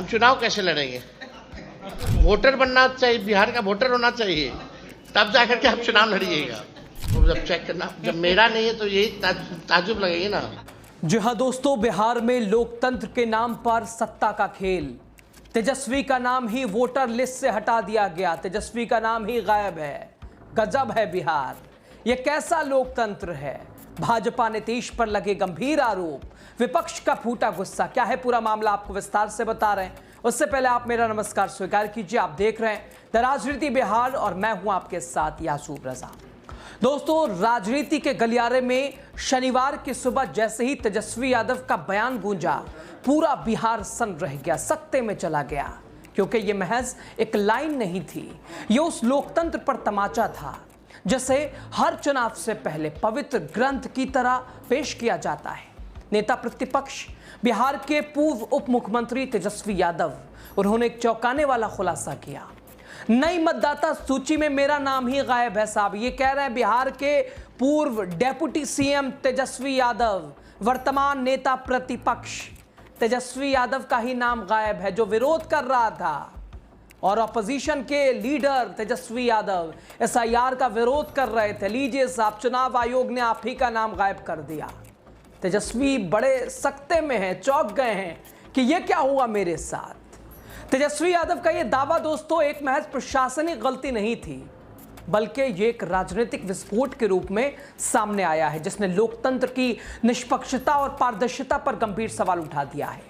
हम चुनाव कैसे लड़ेंगे? वोटर बनना चाहिए, बिहार का वोटर होना चाहिए, तब जाकर के आप चुनाव लड़िएगा। तो जब चेक करना, जब मेरा नहीं है तो यही ताजुब लगेगी ना। जी हाँ दोस्तों, बिहार में लोकतंत्र के नाम पर सत्ता का खेल। तेजस्वी का नाम ही वोटर लिस्ट से हटा दिया गया, तेजस्वी का नाम ही गायब है। गजब है बिहार, ये कैसा लोकतंत्र है? भाजपा नीतीश पर लगे गंभीर आरोप, विपक्ष का फूटा गुस्सा। क्या है पूरा मामला, आपको विस्तार से बता रहे हैं। उससे पहले आप मेरा नमस्कार स्वीकार कीजिए। आप देख रहे हैं द राजनीति बिहार और मैं हूं आपके साथ यासूब रजा। दोस्तों, राजनीति के गलियारे में शनिवार की सुबह जैसे ही तेजस्वी यादव का बयान गूंजा, पूरा बिहार सन्न रह गया, सत्ते में चला गया। क्योंकि ये महज एक लाइन नहीं थी, ये उस लोकतंत्र पर तमाचा था जैसे हर चुनाव से पहले पवित्र ग्रंथ की तरह पेश किया जाता है। नेता प्रतिपक्ष बिहार के पूर्व उप मुख्यमंत्री तेजस्वी यादव, उन्होंने एक चौंकाने वाला खुलासा किया। नई मतदाता सूची में मेरा नाम ही गायब है साहब, ये कह रहे हैं बिहार के पूर्व डेप्यूटी सीएम तेजस्वी यादव। वर्तमान नेता प्रतिपक्ष तेजस्वी यादव का ही नाम गायब है, जो विरोध कर रहा था। और अपोजिशन के लीडर तेजस्वी यादव एसआईआर का विरोध कर रहे थे। लीजिए साहब, चुनाव आयोग ने आप ही का नाम गायब कर दिया। तेजस्वी बड़े सख्ते में हैं, चौंक गए हैं कि यह क्या हुआ मेरे साथ। तेजस्वी यादव का यह दावा दोस्तों एक महज प्रशासनिक गलती नहीं थी, बल्कि ये एक राजनीतिक विस्फोट के रूप में सामने आया है, जिसने लोकतंत्र की निष्पक्षता और पारदर्शिता पर गंभीर सवाल उठा दिया है।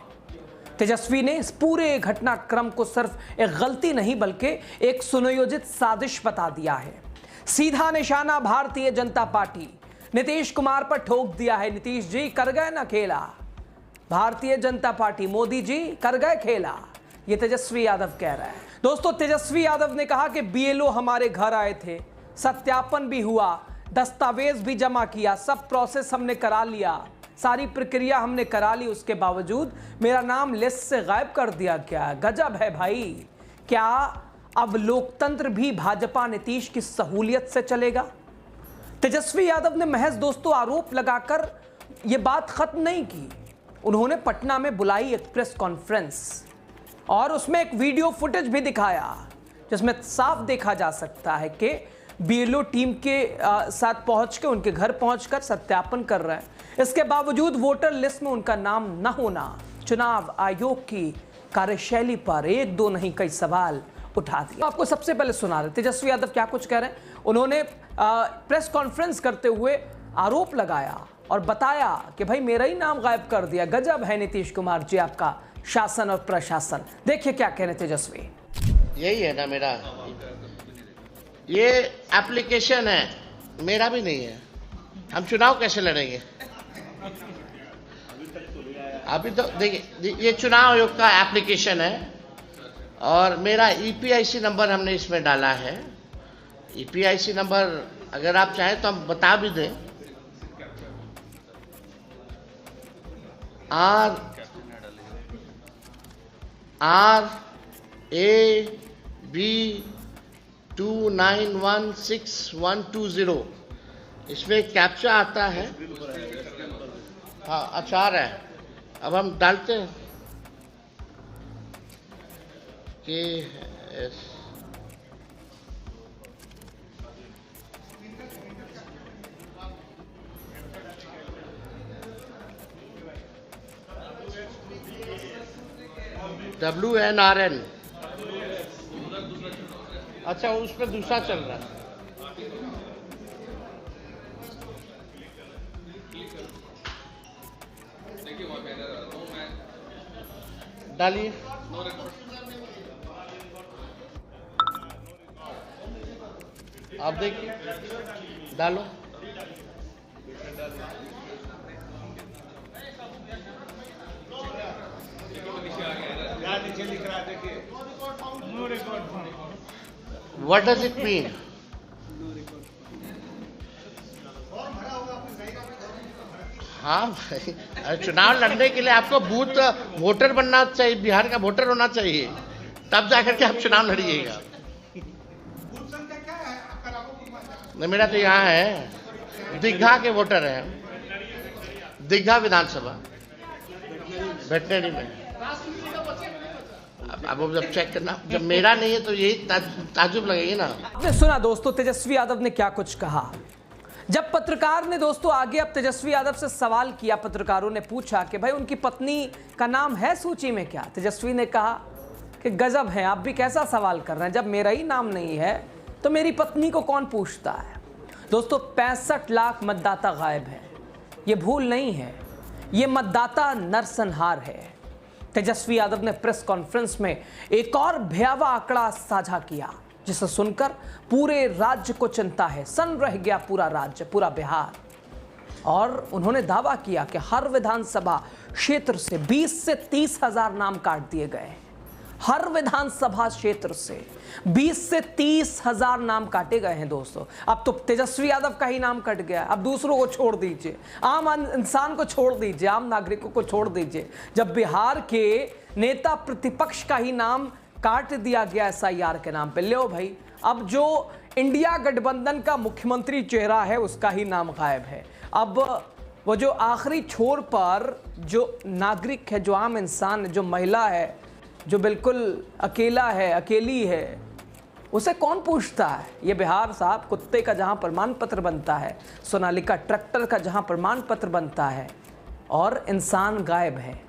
तेजस्वी ने इस पूरे घटनाक्रम को सिर्फ एक गलती नहीं बल्कि एक सुनियोजित साजिश बता दिया है। सीधा निशाना भारतीय जनता पार्टी, नीतीश कुमार पर ठोक दिया है। नीतीश जी कर गए ना खेला, भारतीय जनता पार्टी मोदी जी कर गए खेला, ये तेजस्वी यादव कह रहा है। दोस्तों, तेजस्वी यादव ने कहा कि बीएलओ हमारे घर आए थे, सत्यापन भी हुआ, दस्तावेज भी जमा किया, सब प्रोसेस हमने करा लिया, सारी प्रक्रिया हमने करा ली, उसके बावजूद मेरा नाम लिस्ट से गायब कर दिया गया। गजब है भाई। क्या अब लोकतंत्र भी भाजपा नीतीश की सहूलियत से चलेगा? तेजस्वी यादव ने महज दोस्तों आरोप लगाकर यह बात खत्म नहीं की। उन्होंने पटना में बुलाई एक प्रेस कॉन्फ्रेंस और उसमें एक वीडियो फुटेज भी दिखाया, जिसमें साफ देखा जा सकता है कि बीएलओ टीम के साथ पहुंच के उनके घर पहुंचकर सत्यापन कर रहे हैं। इसके बावजूद वोटर लिस्ट में उनका नाम न होना चुनाव आयोग की कार्यशैली पर एक दो नहीं कई सवाल उठा दिए। आपको सबसे पहले सुना रहे तेजस्वी यादव क्या कुछ कह रहे हैं। उन्होंने प्रेस कॉन्फ्रेंस करते हुए आरोप लगाया और बताया कि भाई मेरा ही नाम गायब कर दिया। गजब है नीतीश कुमार जी आपका शासन और प्रशासन। देखिए क्या कह रहे तेजस्वी। यही है ना मेरा, ये एप्लीकेशन है, मेरा भी नहीं है। हम चुनाव कैसे लड़ेंगे? अभी तो देखिए, ये चुनाव आयोग का एप्लीकेशन है और मेरा ईपीआईसी नंबर हमने इसमें डाला है। ईपीआईसी नंबर अगर आप चाहें तो हम बता भी दें। RAB 2916-120, इसमें कैप्चा आता है। हाँ, आचार है। अब हम डालते हैं कि WNRN। अच्छा, उसमें दूसरा चल रहा है। डालिए। आप देखिए, डालो। What does it mean? हाँ भाई, चुनाव लड़ने के लिए आपको बूथ वोटर बनना चाहिए, बिहार का वोटर होना चाहिए, तब जाकर के आप चुनाव लड़िएगा। नहीं, मेरा तो यहाँ है, दीघा के वोटर हैं, दीघा विधानसभा वेटनरी में। अब जब चेक करना, जब मेरा नहीं है तो यही ताजुब लगेगी ना। आपने सुना दोस्तों तेजस्वी यादव ने क्या कुछ कहा। जब पत्रकार ने दोस्तों आगे अब तेजस्वी यादव से सवाल किया, पत्रकारों ने पूछा कि भाई उनकी पत्नी का नाम है सूची में क्या, तेजस्वी ने कहा कि गजब है, आप भी कैसा सवाल कर रहे हैं, जब मेरा ही नाम नहीं है तो मेरी पत्नी को कौन पूछता है। दोस्तों 65 लाख मतदाता गायब है, ये भूल नहीं है, ये मतदाता नरसंहार है। तेजस्वी यादव ने प्रेस कॉन्फ्रेंस में एक और भयावह आंकड़ा साझा किया जिसे सुनकर पूरे राज्य को चिंता है, सन रह गया पूरा राज्य, पूरा बिहार। और उन्होंने दावा किया कि हर विधानसभा क्षेत्र से 20 से 30 हजार नाम काट दिए गए। हर विधानसभा क्षेत्र से 20 से 30 हजार नाम काटे गए हैं दोस्तों। अब तो तेजस्वी यादव का ही नाम कट गया, अब दूसरों को छोड़ दीजिए, आम इंसान को छोड़ दीजिए, आम नागरिकों को छोड़ दीजिए। जब बिहार के नेता प्रतिपक्ष का ही नाम काट दिया गया एसआईआर के नाम पे, लो भाई, अब जो इंडिया गठबंधन का मुख्यमंत्री चेहरा है उसका ही नाम गायब है। अब वो जो आखिरी छोर पर जो नागरिक है, जो आम इंसान है, जो महिला है, जो बिल्कुल अकेला है, अकेली है, उसे कौन पूछता है। ये बिहार साहब कुत्ते का जहां प्रमाण पत्र बनता है, सोनालिका ट्रैक्टर का जहां प्रमाण पत्र बनता है, और इंसान गायब है।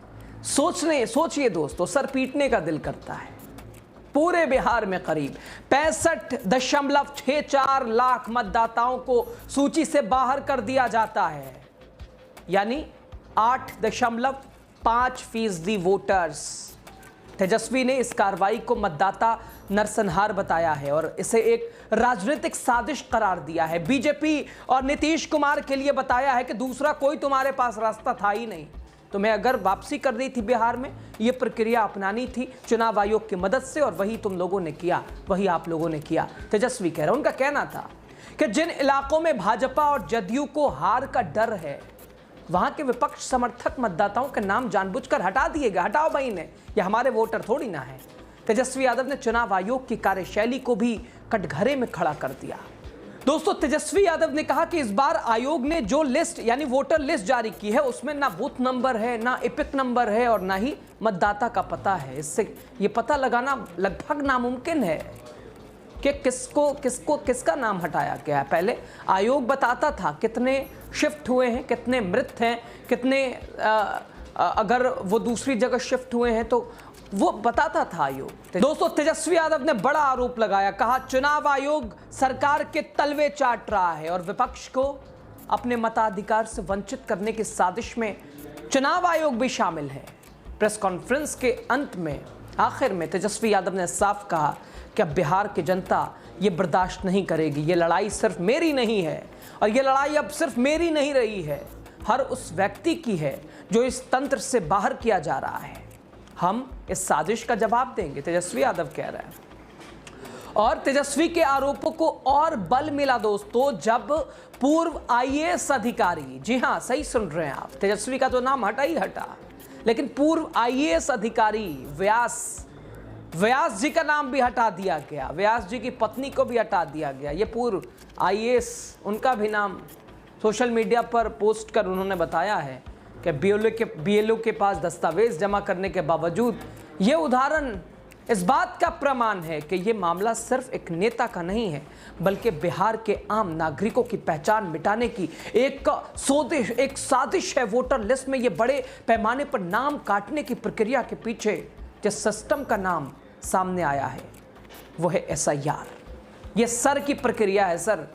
सोचिए दोस्तों, सर पीटने का दिल करता है। पूरे बिहार में करीब 65.64 लाख मतदाताओं को सूची से बाहर कर दिया जाता है, यानी 8.5% वोटर्स। तेजस्वी ने इस कार्रवाई को मतदाता नरसंहार बताया है और इसे एक राजनीतिक साजिश करार दिया है। बीजेपी और नीतीश कुमार के लिए बताया है कि दूसरा कोई तुम्हारे पास रास्ता था ही नहीं, तुम्हें अगर वापसी करनी थी बिहार में, यह प्रक्रिया अपनानी थी चुनाव आयोग की मदद से, और वही तुम लोगों ने किया, वही आप लोगों ने किया। तेजस्वी कह रहे, उनका कहना था कि जिन इलाकों में भाजपा और जदयू को हार का डर है, वहां के विपक्ष समर्थक मतदाताओं के नाम जानबूझकर हटा दिए गए। हटाओ भाई ने, ये हमारे वोटर थोड़ी ना है। तेजस्वी यादव ने चुनाव आयोग की कार्यशैली को भी कटघरे में खड़ा कर दिया। दोस्तों तेजस्वी यादव ने कहा कि इस बार आयोग ने जो लिस्ट यानी वोटर लिस्ट जारी की है उसमें ना बूथ नंबर है, ना एपिक नंबर है, और ना ही मतदाता का पता है। इससे ये पता लगाना लगभग नामुमकिन है कि किसका नाम हटाया गया है। पहले आयोग बताता था कितने शिफ्ट हुए हैं, कितने मृत हैं, कितने अगर वो दूसरी जगह शिफ्ट हुए हैं तो वो बताता था आयोग। दोस्तों तेजस्वी यादव ने बड़ा आरोप लगाया, कहा चुनाव आयोग सरकार के तलवे चाट रहा है और विपक्ष को अपने मताधिकार से वंचित करने की साजिश में चुनाव आयोग भी शामिल है। प्रेस कॉन्फ्रेंस के अंत में आखिर में तेजस्वी यादव ने साफ कहा कि अब बिहार की जनता ये बर्दाश्त नहीं करेगी। ये लड़ाई सिर्फ मेरी नहीं है, और ये लड़ाई अब सिर्फ मेरी नहीं रही है, हर उस व्यक्ति की है जो इस तंत्र से बाहर किया जा रहा है। हम इस साजिश का जवाब देंगे, तेजस्वी यादव कह रहे हैं। और तेजस्वी के आरोपों को और बल मिला दोस्तों जब पूर्व आईएएस अधिकारी, जी हां सही सुन रहे हैं आप, तेजस्वी का तो नाम हटा ही हटा, लेकिन पूर्व आईएएस अधिकारी व्यास जी का नाम भी हटा दिया गया, व्यास जी की पत्नी को भी हटा दिया गया। ये पूर्व आईएएस, उनका भी नाम सोशल मीडिया पर पोस्ट कर उन्होंने बताया है कि बीएलओ के पास दस्तावेज जमा करने के बावजूद, ये उदाहरण इस बात का प्रमाण है कि ये मामला सिर्फ एक नेता का नहीं है, बल्कि बिहार के आम नागरिकों की पहचान मिटाने की एक साजिश है। वोटर लिस्ट में ये बड़े पैमाने पर नाम काटने की प्रक्रिया के पीछे जिस सिस्टम का नाम सामने आया है वो है एसआईआर। ये सर की प्रक्रिया है, सर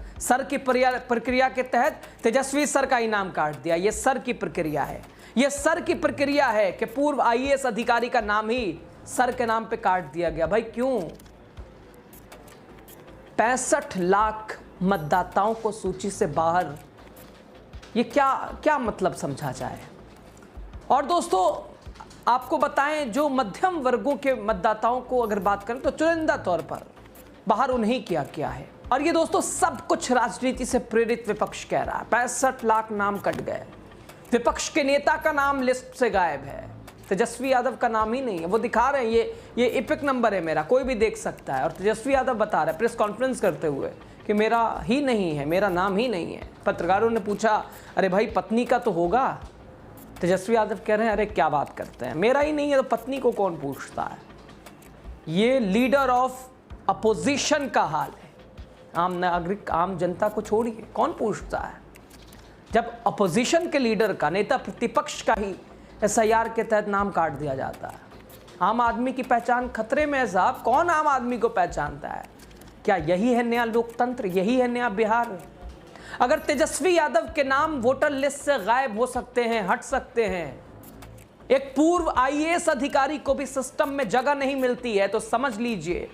की प्रक्रिया के तहत तेजस्वी सर का इनाम काट दिया। ये सर की प्रक्रिया है, ये सर की प्रक्रिया है कि पूर्व आईएएस अधिकारी का नाम ही सर के नाम पे काट दिया गया। भाई क्यों? 65 लाख मतदाताओं को सूची से बाहर, ये क्या मतलब समझा जाए। और दोस्तों आपको बताएं, जो मध्यम वर्गों के मतदाताओं को अगर बात करें तो चुनिंदा तौर पर बाहर उन्हें किया है। और ये दोस्तों सब कुछ राजनीति से प्रेरित विपक्ष कह रहा है। 65 लाख नाम कट गए, विपक्ष के नेता का नाम लिस्ट से गायब है, तेजस्वी यादव का नाम ही नहीं है। वो दिखा रहे हैं ये एपिक नंबर है मेरा, कोई भी देख सकता है, और तेजस्वी यादव बता रहे हैं प्रेस कॉन्फ्रेंस करते हुए कि मेरा ही नहीं है, मेरा नाम ही नहीं है। पत्रकारों ने पूछा अरे भाई पत्नी का तो होगा, तेजस्वी यादव कह रहे हैं अरे क्या बात करते हैं, मेरा ही नहीं है तो पत्नी को कौन पूछता है। ये लीडर ऑफ अपोजिशन का हाल है। आम नागरिक, आम जनता को छोड़िए, कौन पूछता है जब अपोजिशन के लीडर का, नेता प्रतिपक्ष का ही एसआईआर के तहत नाम काट दिया जाता है। आम आदमी की पहचान खतरे में है साहब। कौन आम आदमी को पहचानता है? क्या यही है नया लोकतंत्र? यही है नया बिहार? अगर तेजस्वी यादव के नाम वोटर लिस्ट से गायब हो सकते हैं, हट सकते हैं, एक पूर्व आईएएस अधिकारी को भी सिस्टम में जगह नहीं मिलती है, तो समझ लीजिए,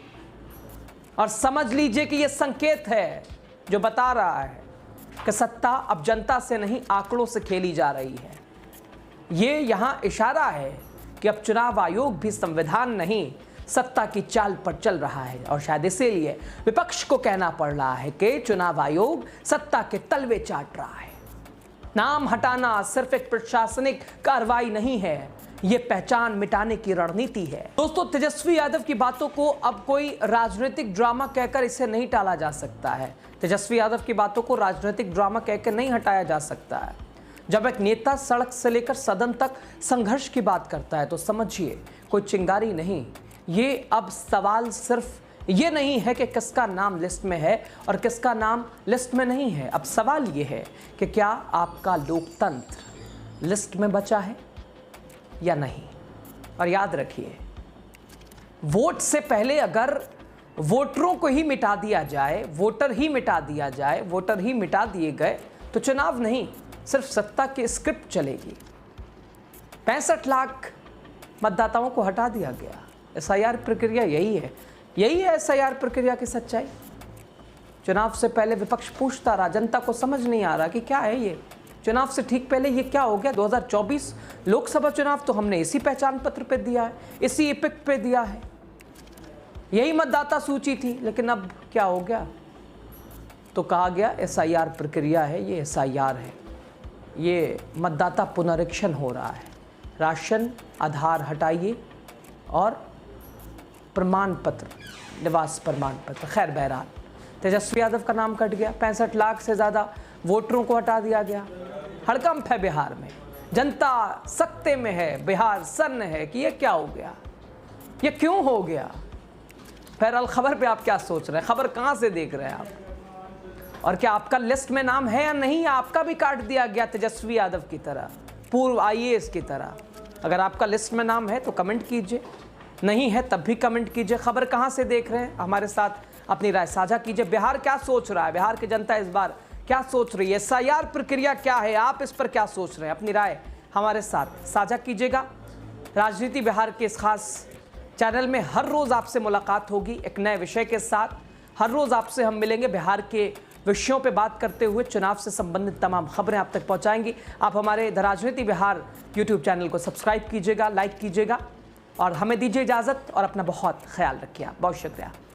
और समझ लीजिए कि यह संकेत है जो बता रहा है कि सत्ता अब जनता से नहीं, आंकड़ों से खेली जा रही है। ये यहां इशारा है कि अब चुनाव आयोग भी संविधान नहीं, सत्ता की चाल पर चल रहा है, और शायद इसीलिए विपक्ष को कहना पड़ रहा है कि चुनाव आयोग सत्ता के तलवे चाट रहा है। नाम हटाना सिर्फ एक प्रशासनिक कार्रवाई नहीं है, ये पहचान मिटाने की रणनीति है। दोस्तों, तेजस्वी यादव की बातों को अब कोई राजनीतिक ड्रामा कहकर इसे नहीं टाला जा सकता है। तेजस्वी यादव की बातों को राजनीतिक ड्रामा कहकर नहीं हटाया जा सकता है। जब एक नेता सड़क से लेकर सदन तक संघर्ष की बात करता है तो समझिए कोई चिंगारी नहीं। ये अब सवाल सिर्फ ये नहीं है कि किसका नाम लिस्ट में है और किसका नाम लिस्ट में नहीं है। अब सवाल ये है कि क्या आपका लोकतंत्र लिस्ट में बचा है या नहीं। और याद रखिए, वोट से पहले अगर वोटरों को ही मिटा दिया जाए, वोटर ही मिटा दिया जाए, वोटर ही मिटा दिए गए, तो चुनाव नहीं, सिर्फ सत्ता की स्क्रिप्ट चलेगी। 65 लाख मतदाताओं को हटा दिया गया। एसआईआर प्रक्रिया यही है एसआईआर प्रक्रिया की सच्चाई। चुनाव से पहले विपक्ष पूछता रहा, जनता को समझ नहीं आ रहा कि क्या है ये। चुनाव से ठीक पहले ये क्या हो गया? 2024 लोकसभा चुनाव तो हमने इसी पहचान पत्र पे दिया है, इसी इपिक पे दिया है, यही मतदाता सूची थी, लेकिन अब क्या हो गया? तो कहा गया एसआईआर प्रक्रिया है, ये एसआईआर है, ये मतदाता पुनरीक्षण हो रहा है। राशन आधार हटाइए और प्रमाण पत्र, निवास प्रमाण पत्र। खैर, बहरहाल तेजस्वी यादव का नाम कट गया, 65 लाख से ज़्यादा वोटरों को हटा दिया गया। हड़कंप है बिहार में, जनता सकते में है, बिहार सन्न है कि ये क्या हो गया, ये क्यों हो गया। बहरहाल, खबर पे आप क्या सोच रहे हैं? खबर कहाँ से देख रहे हैं आप? और क्या आपका लिस्ट में नाम है या नहीं? आपका भी काट दिया गया तेजस्वी यादव की तरह, पूर्व आईएएस की तरह। अगर आपका लिस्ट में नाम है तो कमेंट कीजिए, नहीं है तब भी कमेंट कीजिए। खबर कहाँ से देख रहे हैं हमारे साथ अपनी राय साझा कीजिए। बिहार क्या सोच रहा है? बिहार की जनता इस बार क्या सोच रही है? एसआईआर प्रक्रिया क्या है? आप इस पर क्या सोच रहे हैं? अपनी राय हमारे साथ साझा कीजिएगा। राजनीति बिहार के इस खास चैनल में हर रोज़ आपसे मुलाकात होगी एक नए विषय के साथ। हर रोज़ आपसे हम मिलेंगे, बिहार के विषयों पे बात करते हुए चुनाव से संबंधित तमाम खबरें आप तक पहुंचाएंगी। आप हमारे द राजनीति बिहार यूट्यूब चैनल को सब्सक्राइब कीजिएगा, लाइक कीजिएगा और हमें दीजिए इजाज़त और अपना बहुत ख्याल रखिए। बहुत शुक्रिया।